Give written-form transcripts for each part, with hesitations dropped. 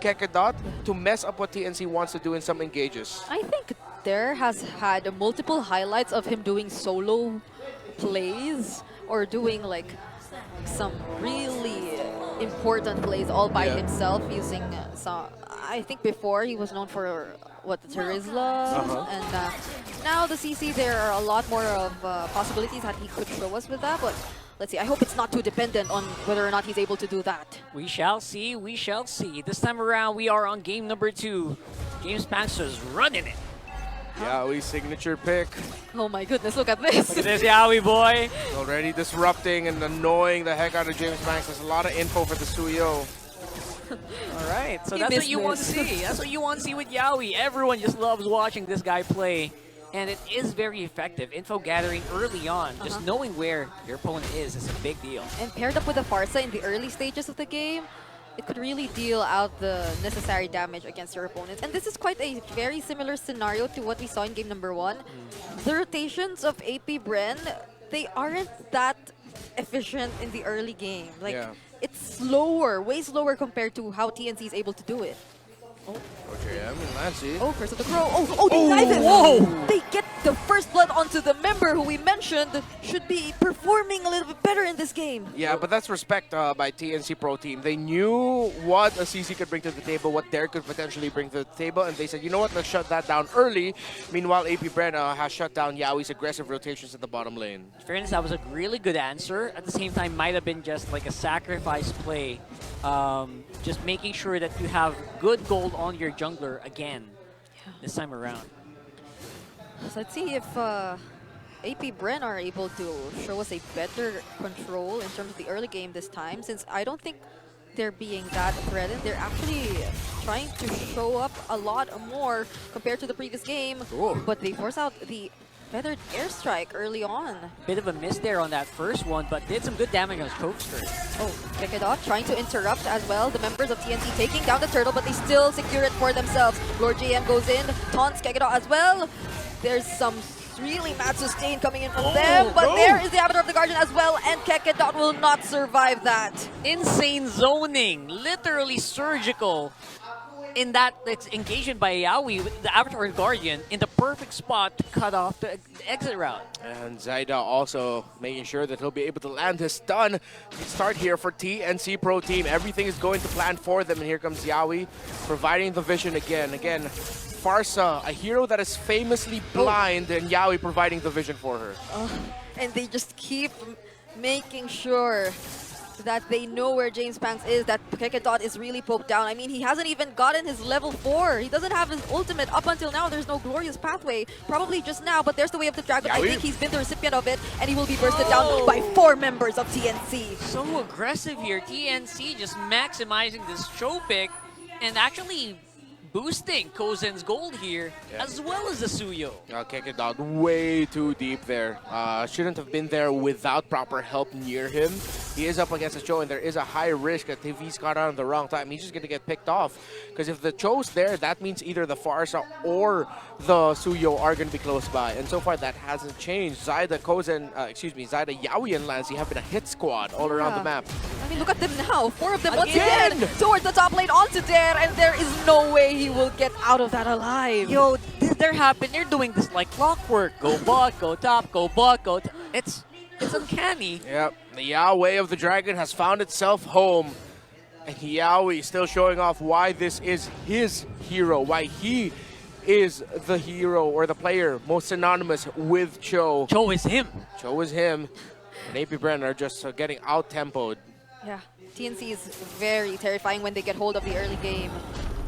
Kekedot to mess up what TNC wants to do in some engages. I think Dare has had multiple highlights of him doing solo plays or doing like some really important plays all by himself using some. I think before he was known for what, the Terizla, and now the CC, there are a lot more of possibilities that he could show us with that, but let's see. I hope it's not too dependent on whether or not he's able to do that. We shall see, we shall see. This time around, we are on game number 2. GameSpanxer's running it. Yaoi's signature pick. Oh my goodness, look at this. Look at this Yaoi boy. Already disrupting and annoying the heck out of GameSpanx. There's a lot of info for the Suyo. All right, so that's what you want to see. That's what you want to see with Yaoi. Everyone just loves watching this guy play. And it is very effective. Info gathering early on, just knowing where your opponent is a big deal. And paired up with the Farsa in the early stages of the game, it could really deal out the necessary damage against your opponents. And this is quite a very similar scenario to what we saw in game number 1. The rotations of AP BREN, they aren't that efficient in the early game. Like, it's slower, way slower compared to how TNC is able to do it. Okay, I mean, Lancy. Oh, Curse of the Crow. Oh, they knife him. Whoa! They get the first blood onto the member who we mentioned should be performing a little bit better in this game. Yeah, but that's respect by TNC Pro Team. They knew what a CC could bring to the table, what Dare could potentially bring to the table, and they said, you know what, let's shut that down early. Meanwhile, AP BREN has shut down Yaoi's aggressive rotations at the bottom lane. In fairness, that was a really good answer. At the same time, might have been just like a sacrifice play. Just making sure that you have good gold on your jungler again this time around. So let's see if AP BREN are able to show us a better control in terms of the early game this time, since I don't think they're being that threatened. They're actually trying to show up a lot more compared to the previous game, but they force out the feathered airstrike early on. Bit of a miss there on that first one, but did some good damage on Cokester. Oh, Kekedot trying to interrupt as well. The members of TNC taking down the turtle, but they still secure it for themselves. Lord JM goes in, taunts Kekedot as well. There's some really mad sustain coming in from them, but there is the Avatar of the Guardian as well, and Kekedot will not survive that. Insane zoning, literally surgical. In that engagement by Yaoi with the Avatar Guardian in the perfect spot to cut off the exit route. And Zaida also making sure that he'll be able to land his stun. Start here for TNC Pro Team. Everything is going to plan for them, and here comes Yaoi providing the vision again. Again, Farsa, a hero that is famously blind, and Yaoi providing the vision for her. And they just keep making sure that they know where GameSpanx is, that Kekedot is really poked down. I mean, he hasn't even gotten his level 4. He doesn't have his ultimate up until now. There's no glorious pathway. Probably just now, but there's the way of the dragon. I think he's been the recipient of it, and he will be bursted down by 4 members of TNC. So aggressive here. TNC just maximizing this show pick and actually boosting Kozen's gold here, as well as the Suyo. Kekedot way too deep there. Shouldn't have been there without proper help near him. He is up against the Cho, and there is a high risk that if he's caught out at the wrong time, he's just going to get picked off. Because if the Cho's there, that means either the Farsa or the Suyo are going to be close by. And so far, that hasn't changed. Zaida, Kozen, Zaida, Yaoi, and Lancy have been a hit squad all around the map. I mean, look at them now. 4 of them once again towards the top lane onto Dare, and there is no way he will get out of that alive. Yo, they're happening. They're doing this like clockwork. Go bot, go top, go bot, go. It's uncanny. Yep, the Yahweh of the Dragon has found itself home. And Yaoi still showing off why this is his hero, why he is the hero or the player most synonymous with Cho. Cho is him. Cho is him. And AP BREN are just getting out-tempoed. Yeah, TNC is very terrifying when they get hold of the early game.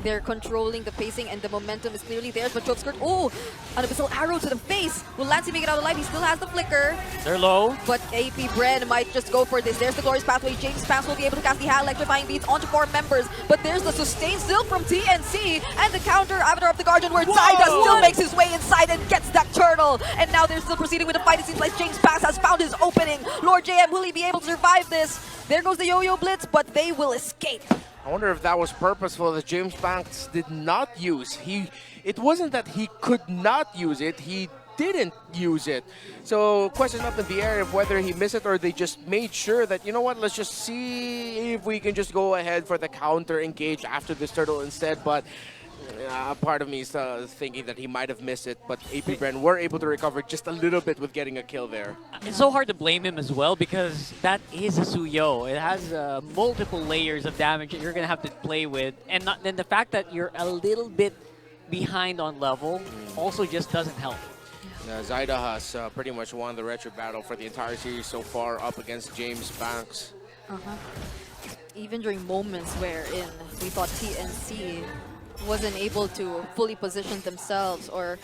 They're controlling the pacing and the momentum is clearly theirs, but Chokeskirt, an abyssal arrow to the face. Will Lancy make it out alive? He still has the flicker. They're low. But AP BREN might just go for this. There's the glorious pathway. GameSpanx will be able to cast the electrifying beats onto 4 members, but there's the sustain still from TNC and the counter Avatar of the Guardian where Zaida still makes his way inside and gets that turtle. And now they're still proceeding with the fight. It seems like GameSpanx has found his opening. Lord JM, will he be able to survive this? There goes the Yo-Yo Blitz, but they will escape. I wonder if that was purposeful that GameSpanx did not use. It wasn't that he could not use it. He didn't use it. So question up in the air of whether he missed it or they just made sure that, you know what, let's just see if we can just go ahead for the counter engage after this turtle instead. But part of me is thinking that he might have missed it, but AP BREN were able to recover just a little bit with getting a kill there. It's so hard to blame him as well because that is a Suyo. It has multiple layers of damage that you're going to have to play with. And then the fact that you're a little bit behind on level also just doesn't help. Zaida has pretty much won the retro battle for the entire series so far up against James Banks. Even during moments wherein we thought TNC wasn't able to fully position themselves or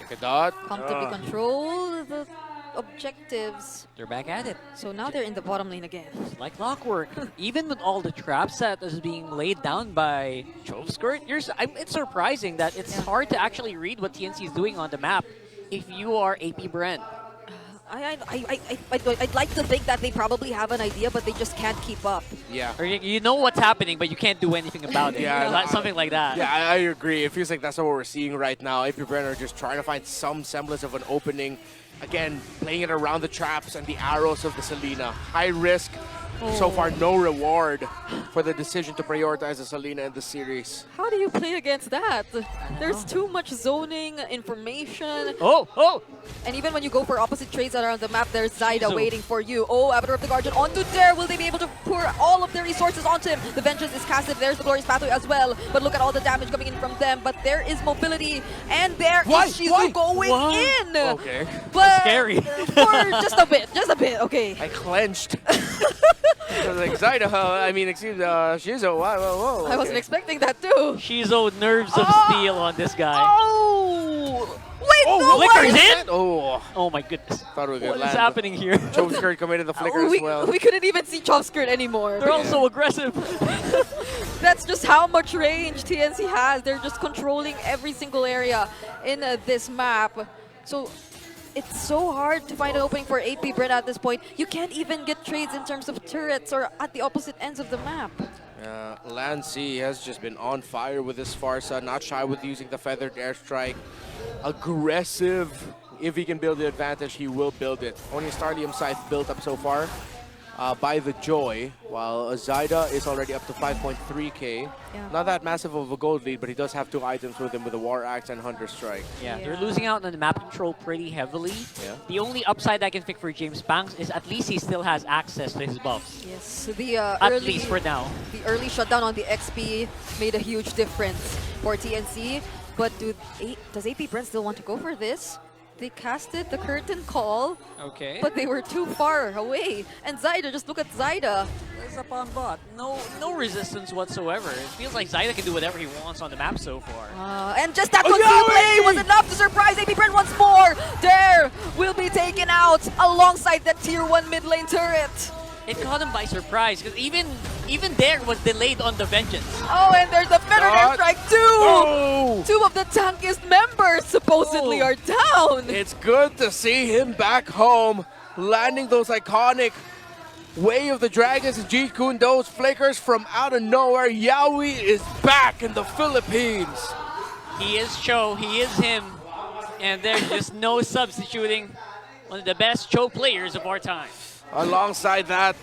comfortably control the objectives. They're back at it. So now they're in the bottom lane again. It's like clockwork. Even with all the traps that is being laid down by Chovskirt, it's surprising that it's hard to actually read what TNC is doing on the map if you are AP BREN. I'd like to think that they probably have an idea, but they just can't keep up. Yeah. Or you know what's happening, but you can't do anything about it. Yeah, something like that. Yeah, I agree. It feels like that's what we're seeing right now. AP BREN are just trying to find some semblance of an opening. Again, playing it around the traps and the arrows of the Selena. High risk. So far, no reward for the decision to prioritize the Selena in the series. How do you play against that? There's too much zoning, information. And even when you go for opposite trades around the map, there's Zaida waiting for you. Avatar of the Guardian onto Dare. Will they be able to pour all of their resources onto him? The Vengeance is casted. There's the Glorious Pathway as well. But look at all the damage coming in from them. But there is mobility. And there is Shizu going in. Okay. But scary. For just a bit, okay. I clenched. I was like, Zaida, Shizu, whoa. I wasn't expecting that too. Shizu nerves of steel on this guy. Wait, no, flicker's in? Oh my goodness. Thought it was What is happening here? Chovskirt committed the flicker as well. We couldn't even see Chovskirt anymore. They're all so aggressive. That's just how much range TNC has. They're just controlling every single area in this map. So it's so hard to find an opening for AP BREN at this point. You can't even get trades in terms of turrets or at the opposite ends of the map. Lancy has just been on fire with this Farsa, not shy with using the feathered airstrike. Aggressive. If he can build the advantage, he will build it. Only Starlium Scythe built up so far by the Joy, while Zaida is already up to 5.3k. Not that massive of a gold lead, but he does have 2 items with him with the War Axe and Hunter Strike. Yeah, they're losing out on the map control pretty heavily. The only upside I can pick for James Banks is at least he still has access to his buffs. Yes, at least for now. The early shutdown on the XP made a huge difference for TNC. But does AP BREN still want to go for this? They casted the curtain call, but they were too far away. And Zaida, just look at Zaida. It's up on bot. No resistance whatsoever. It feels like Zaida can do whatever he wants on the map so far. And just that play was enough to surprise AP BREN once more. Dare will be taken out alongside that tier 1 mid lane turret. It caught him by surprise because even Dare was delayed on the Vengeance. And there's a feathered airstrike too. 2 of the tankiest members supposedly are down. It's good to see him back home, landing those iconic Way of the Dragons and Jeet Kune Do flickers from out of nowhere. Yaoi is back in the Philippines. He is Cho, he is him, and there's just no substituting one of the best Cho players of our time. Alongside that,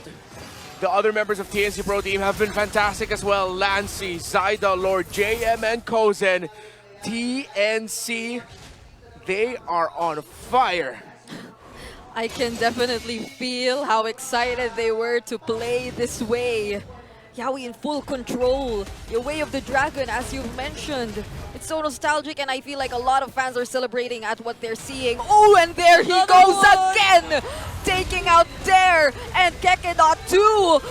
the other members of TNC Pro Team have been fantastic as well. Lancy, Zaida, Lord, JM, and Kozen. TNC, they are on fire. I can definitely feel how excited they were to play this way. Yaoi in full control. Your Way of the Dragon, as you've mentioned. It's so nostalgic, and I feel like a lot of fans are celebrating at what they're seeing. And there he goes again! Taking out Dare and Kekedot too!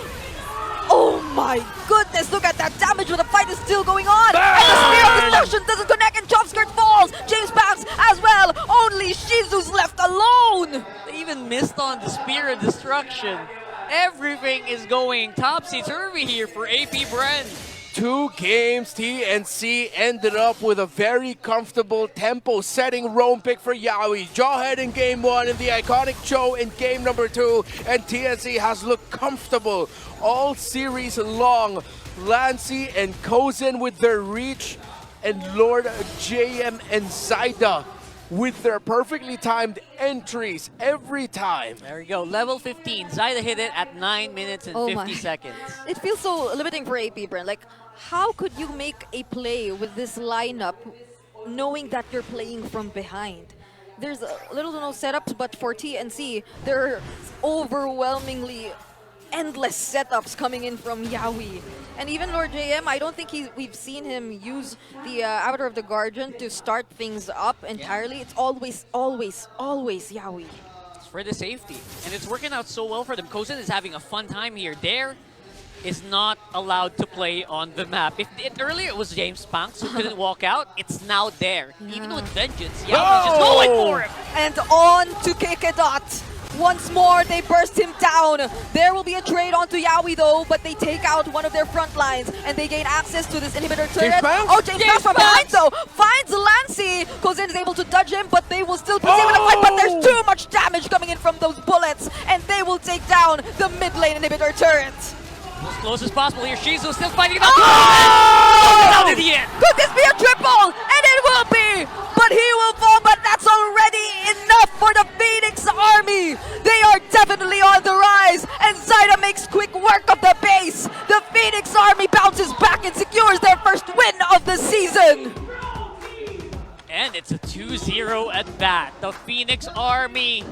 Oh my goodness, look at that damage, but the fight is still going on! And the Spear of Destruction doesn't connect, and Chovskirt falls! James Banks as well! Only Shizu's left alone! They even missed on the Spear of Destruction. Everything is going topsy-turvy here for AP BREN. 2 games, TNC ended up with a very comfortable tempo-setting roam pick for Yaoi. Jawhead in game 1 and the iconic Cho in game number 2. And TNC has looked comfortable all series long. Lancy and Kozen with their reach, and Lord, JM, and Zaida with their perfectly timed entries every time. There we go. Level 15. Zaida hit it at 9 minutes and 50 seconds. It feels so limiting for AP, Bren. Like, how could you make a play with this lineup knowing that you're playing from behind? There's little to no setups, but for TNC, there are overwhelmingly endless setups coming in from Yawi. And even Lord JM, I don't think we've seen him use the Avatar of the Guardian to start things up entirely. It's always Yawi. It's for the safety. And it's working out so well for them. Kozin is having a fun time here. Dare is not allowed to play on the map. Earlier it was James Panks who couldn't walk out. It's now Dare. Even with Vengeance, Yawi's just going for him. And on to Kekedot. Once more, they burst him down. There will be a trade onto Yawi though, but they take out one of their front lines and they gain access to this inhibitor turret. James Panks from behind though finds Lancy. Kozin is able to dodge him, but they will still proceed with the fight. But there's too much damage coming in from those bullets, and they will take down the mid lane inhibitor turret. As close as possible here. Shizu still fighting about out in the end. Could this be a triple? And it will be! But he will fall, but that's already enough for the Phoenix Army. They are definitely on the rise, and Zaida makes quick work of the base. The Phoenix Army bounces back and secures their first win of the season. And it's a 2-0 at bat. The Phoenix Army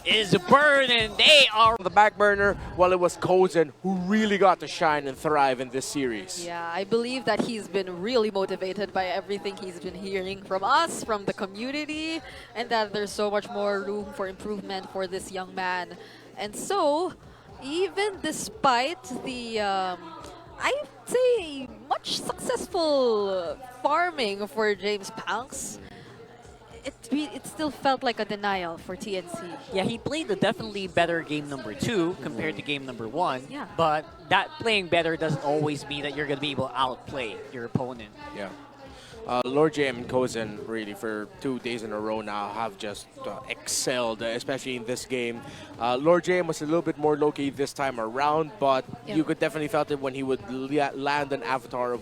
is burning. They are on the back burner, while it was Kozin who really got to shine and thrive in this series. Yeah, I believe that he's been really motivated by everything he's been hearing from us, from the community, and that there's so much more room for improvement for this young man. And so, even despite the, I'd say, much successful farming for James Panks, it still felt like a denial for TNC. Yeah, he played a definitely better game number 2 compared to game number 1. Yeah. But that playing better doesn't always mean that you're going to be able to outplay your opponent. Yeah. Lord JM and Kozin really for 2 days in a row now have just excelled, especially in this game. Lord JM was a little bit more low-key this time around, but you could definitely felt it when he would land an Avatar of